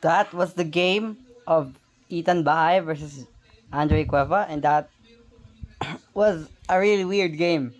That was the game of Ethan Bahay versus Andre Cueva, and that was a really weird game.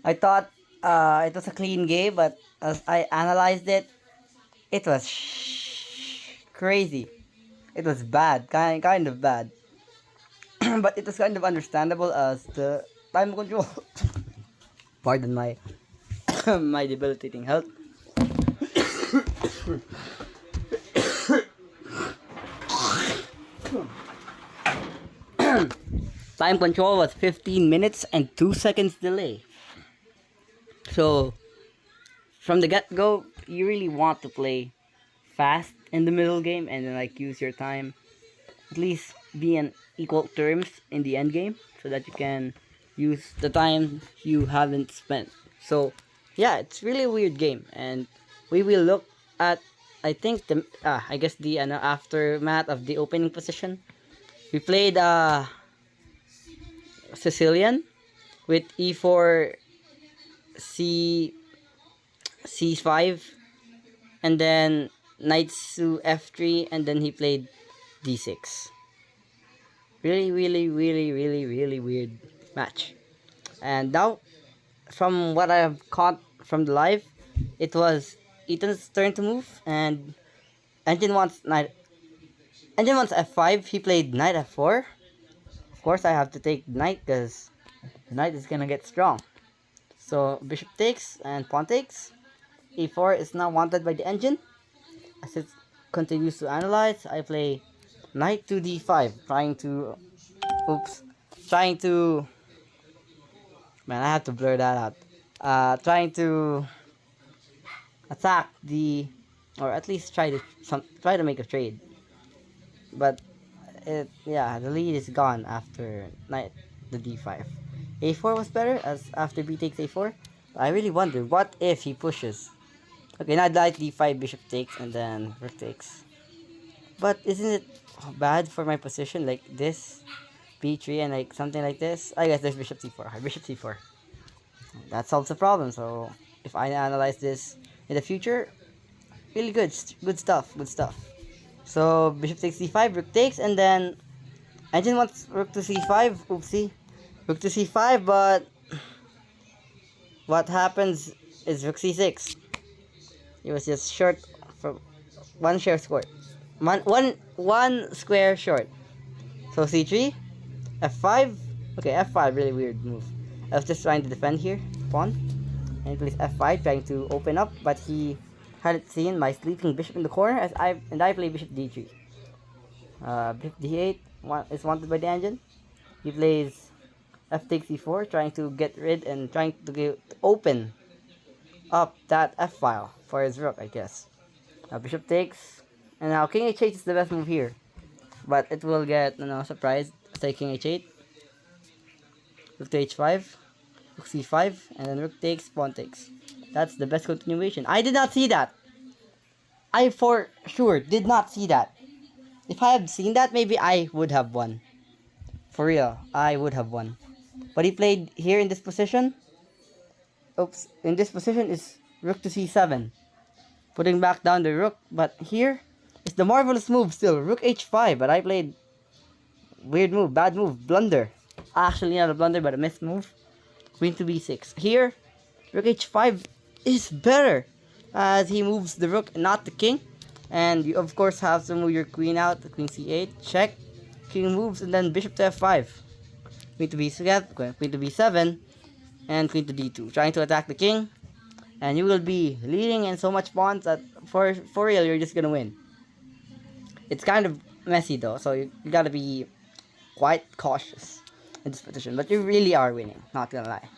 I thought it was a clean game, but as I analyzed it, it was crazy. It was bad, kind of bad, but it was kind of understandable as the time control. Pardon my my debilitating health. Time control was 15 minutes and 2 seconds delay. So from the get go, you really want to play fast in the middle game and then like use your time, at least be in equal terms in the end game so that you can use the time you haven't spent. So yeah, it's really a weird game, and we will look at, I think the I guess the aftermath of the opening position. We played Sicilian with e4 c c5, and then knight to f3, and then he played d6. Really weird match. And now, from what I have caught from the live, it was Ethan's turn to move, and Engine wants knight. Engine wants f5. He played knight f4. Of course, I have to take knight because the knight is gonna get strong. So bishop takes and pawn takes. e4 is now wanted by the engine. As it continues to analyze, I play knight to d5, trying to, man, I have to blur that out. Trying to attack the, or at least try to make a trade. But yeah, the lead is gone after knight the d5. a4 was better as after b takes a4. I really wonder what if he pushes. Okay, now knight d5, bishop takes, and then rook takes. But isn't it bad for my position like this, b3, and like something like this? I guess there's bishop c4. Bishop c4. That solves the problem. So if I analyze this in the future, really good stuff, good stuff. So bishop takes c5, rook takes, and then engine wants rook to c5. Oopsie, rook to c5, but what happens is rook c6. He was just short from one share square, one square short. So c3, f5. Okay, f5 really weird move. I was just trying to defend here, pawn, and he plays f5, trying to open up, but he hadn't seen my sleeping bishop in the corner as I play bishop d3. Bishop d8 is wanted by the engine. He plays f takes e4, trying to get rid and trying to open up that f file for his rook, I guess. Now bishop takes, and now king h8 is the best move here, but it will get surprised. Say king h8, rook to h5, rook c5, and then rook takes, pawn takes. That's the best continuation. I did not see that. I for sure did not see that. If I had seen that, maybe I would have won. For real, I would have won. But he played here in this position. Oops, in this position is rook to c7. Putting back down the rook, but here is the marvelous move still. Rook h5, but I played weird move, bad move, blunder. Actually not a blunder, but a missed move. Queen to b6. Here, rook h5 is better as he moves the rook, not the king. And you of course have to move your queen out. The queen c8, check. King moves, and then bishop to f5. Queen to b7, queen to b7, and queen to d2. Trying to attack the king, and you will be leading in so much pawns that for real you're just gonna win. It's kind of messy though, so you gotta be quite cautious in this position. But you really are winning, not gonna lie.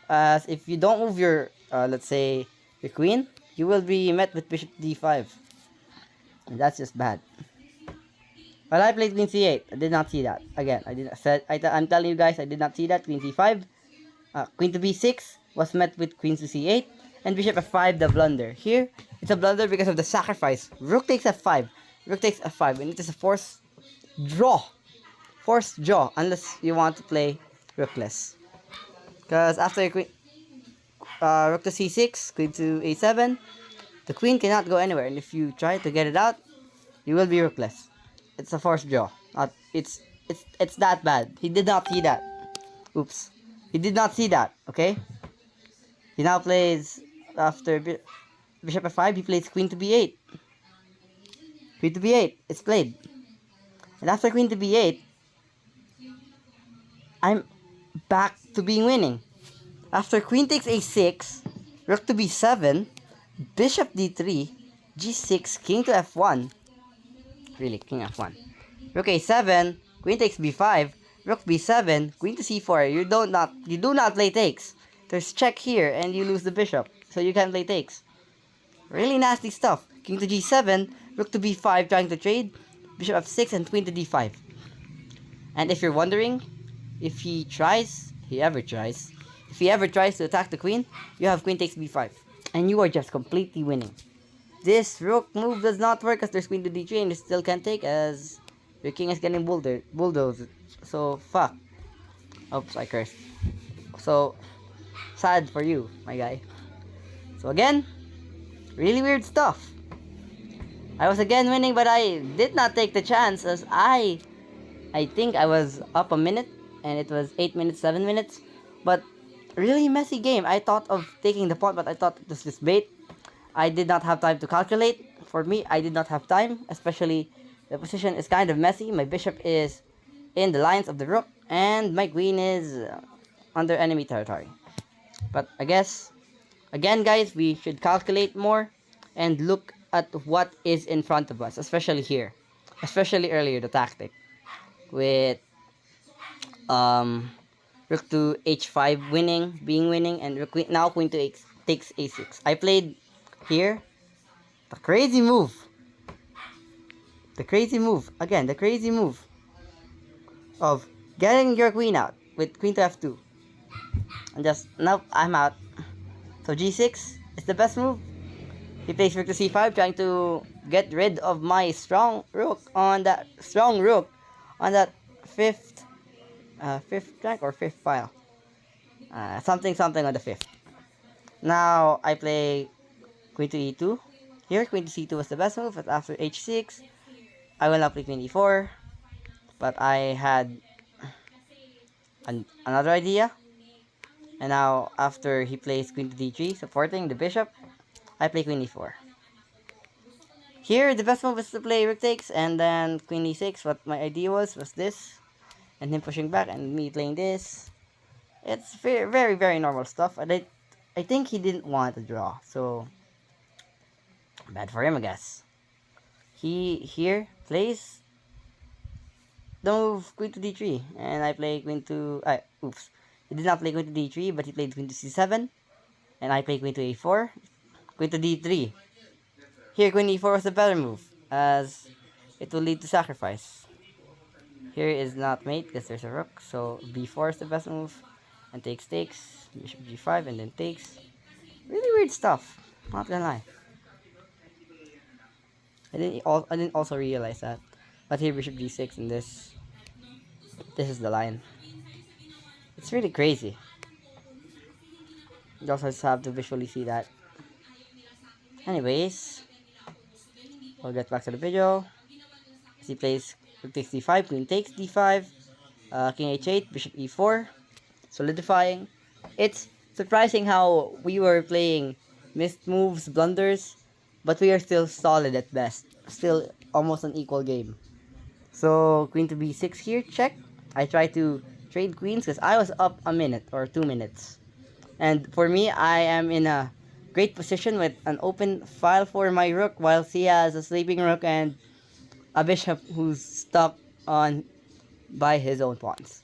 As if you don't move your, let's say, your queen, you will be met with bishop d5. And that's just bad. Well, I played queen c8. I did not see that. Again, I'm telling you guys, I did not see that. Queen c5. Queen to b6 was met with queen to c8. And bishop f5, the blunder. Here, it's a blunder because of the sacrifice. Rook takes f5. Rook takes f5. And it is a forced draw. Forced draw. Unless you want to play rookless. Because after queen, rook to c6, queen to a7, The queen cannot go anywhere, and if you try to get it out, you will be rookless. It's a forced draw. Not it's that bad. He did not see that. Oops. He did not see that. Okay. He now plays after bishop f5. He plays queen to b8. Queen to b8. It's played. And after queen to b8, I'm back to being winning. After queen takes a6, rook to b7, bishop d3, g6, king to f1. Really, king f1. Rook a7, queen takes b5, rook b7, queen to c4. You do not play takes. There's check here and you lose the bishop, so you can't play takes. Really nasty stuff. King to g7, rook to b5 trying to trade, bishop f6 and queen to d5. And if you're wondering, if he ever tries to attack the queen, you have queen takes b5. And you are just completely winning. This rook move does not work as there's queen to d3 and you still can't take as your king is getting bulldozed. So, fuck. Oops, I cursed. So, sad for you, my guy. So again, really weird stuff. I was again winning, but I did not take the chance as I think I was up a minute and it was 8 minutes, 7 minutes. But really messy game. I thought of taking the pawn, but I thought it was just bait. I did not have time to calculate. For me, I did not have time, especially the position is kind of messy. My bishop is in the lines of the rook, and my queen is under enemy territory. But I guess, again guys, we should calculate more and look at what is in front of us, especially here. Especially earlier, the tactic with rook to h5 winning, and now queen to takes a6. I played here the crazy move. The crazy move of getting your queen out with queen to f2. And just, nope, I'm out. So g6 is the best move. He plays rook to c5, trying to get rid of my strong rook on that fifth rank or fifth pile. Something on the fifth. Now I play queen to e2. Here, queen to c2 was the best move, but after h6, I will not play queen e4. But I had another idea. And now, after he plays queen to d3, supporting the bishop, I play queen e4. Here, the best move is to play rook takes, and then queen e6. What my idea was this. And him pushing back, and me playing this. It's very, very, very normal stuff. And I think he didn't want to draw, so bad for him, I guess. He here plays the move queen to d3, and I play queen to oops. He did not play queen to d3, but he played queen to c7, and I play queen to a4, queen to d3. Here, queen e4 was the better move, as it will lead to sacrifice. Here is not mate because there's a rook, so b4 is the best move, and takes, bishop g5, and then takes. Really weird stuff, not gonna lie. I didn't also realize that. But here bishop g6 and this is the line. It's really crazy. You also just have to visually see that. Anyways, we'll get back to the video. As he plays rook takes d5, queen takes d5, king h8, bishop e4, solidifying. It's surprising how we were playing missed moves, blunders, but we are still solid at best. Still almost an equal game. So queen to b6 here, check. I try to trade queens because I was up a minute or 2 minutes. And for me, I am in a great position with an open file for my rook, while he has a sleeping rook and a bishop who's stuck on by its own pawns.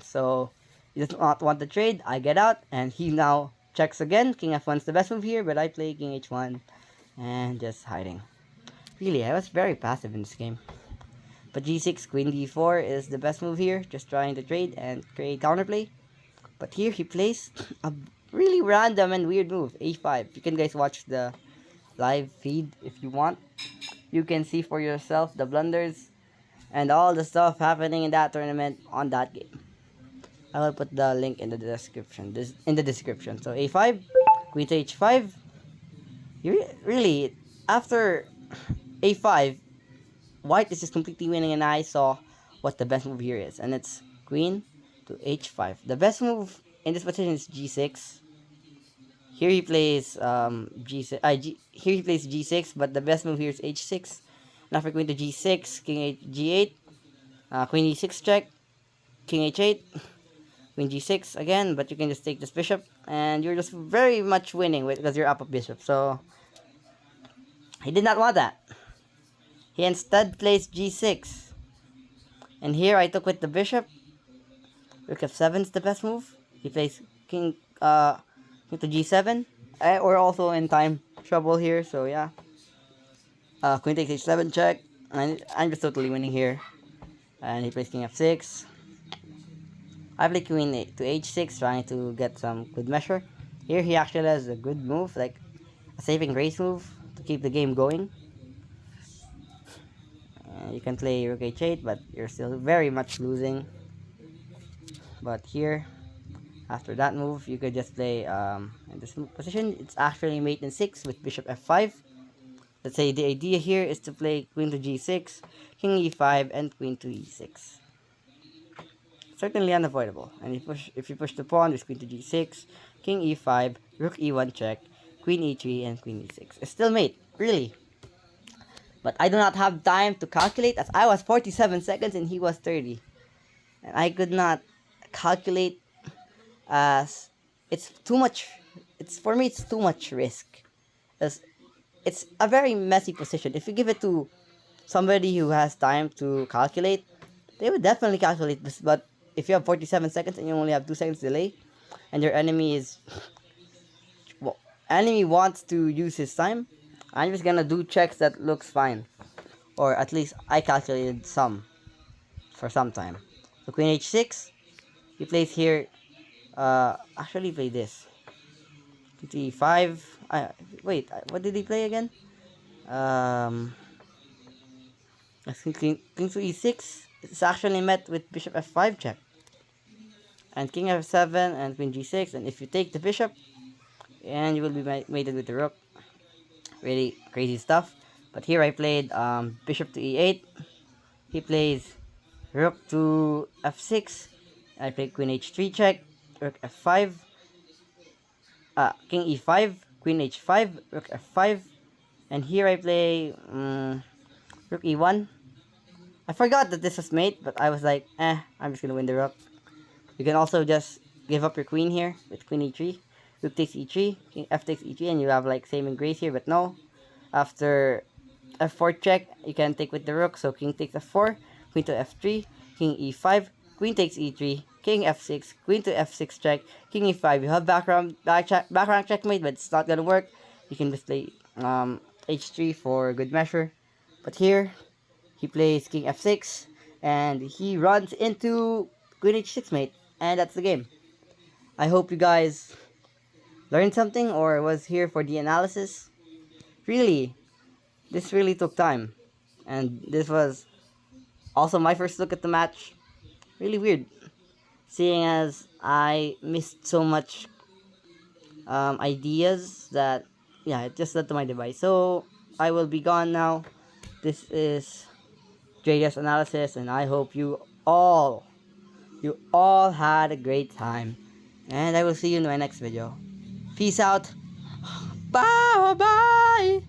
So he does not want the trade. I get out, and he now checks again. King f1 is the best move here, but I play king h1 and just hiding. Really, I was very passive in this game. But g6, queen d4 is the best move here, just trying to trade and create counterplay. But here he plays a really random and weird move, a5. You can guys watch the live feed if you want. You can see for yourself the blunders and all the stuff happening in that tournament on that game. I will put the link in the description. So a5, queen to h5, Really, after a5, white is just completely winning, and I saw what the best move here is, and it's queen to h5. The best move in this position is g6. Here he plays g6. Here he plays g6, but the best move here is h6. Now for queen to g6, king g8, queen e6 check, king h8, queen g6 again. But you can just take this bishop, and you're just very much winning because you're up a bishop. So he did not want that. He instead plays g6. And here I took with the bishop. Rook f7 is the best move. He plays king to g7. We're also in time trouble here, so yeah. Queen takes h7 check. And I'm just totally winning here. And he plays king f6. I play queen to h6, trying to get some good measure. Here he actually has a good move, like a saving grace move to keep the game going. You can play rook h8, but you're still very much losing. But here, after that move, you could just play in this position. It's actually mate in 6 with bishop f5. Let's say the idea here is to play queen to g6, king e5, and queen to e6. Certainly unavoidable. And if you push the pawn, there's queen to g6, king e5, rook e1 check, queen e3, and queen e6. It's still mate, really. But I do not have time to calculate, as I was 47 seconds and he was 30. And I could not calculate, as it's too much. For me, it's too much risk. As it's a very messy position. If you give it to somebody who has time to calculate, they would definitely calculate this. But if you have 47 seconds and you only have 2 seconds delay, and your enemy wants to use his time, I'm just gonna do checks that looks fine, or at least I calculated some for some time. So queen h6, he plays here. Actually play this. d5. Wait, what did he play again? I think king to e6. It's actually met with bishop f5 check. And king f7 and queen g6. And if you take the bishop, and you will be mated with the rook. Really crazy stuff. But here I played bishop to e8. He plays rook to f6. I played queen h3 check, rook f5, king e5, queen h5, rook f5, and here I play rook e1. I forgot that this was mate, but I was like, I'm just gonna win the rook. You can also just give up your queen here with queen e3. Rook takes e3, king f takes e3, and you have like saving grace here, but no. After f4 check, you can take with the rook, so king takes f4, queen to f3, king e5, queen takes e3, king f6, queen to f6 check, king e5. You have background checkmate, but it's not gonna work. You can just play h3 for good measure. But here, he plays king f6, and he runs into queen h6 mate, and that's the game. I hope you guys learned something or was here for the analysis. Really, this really took time, and this was also my first look at the match. Really weird, seeing as I missed so much ideas that, yeah, it just led to my device. So I will be gone now. This is Drai's analysis, and I hope you all had a great time. And I will see you in my next video. Peace out. Bye bye.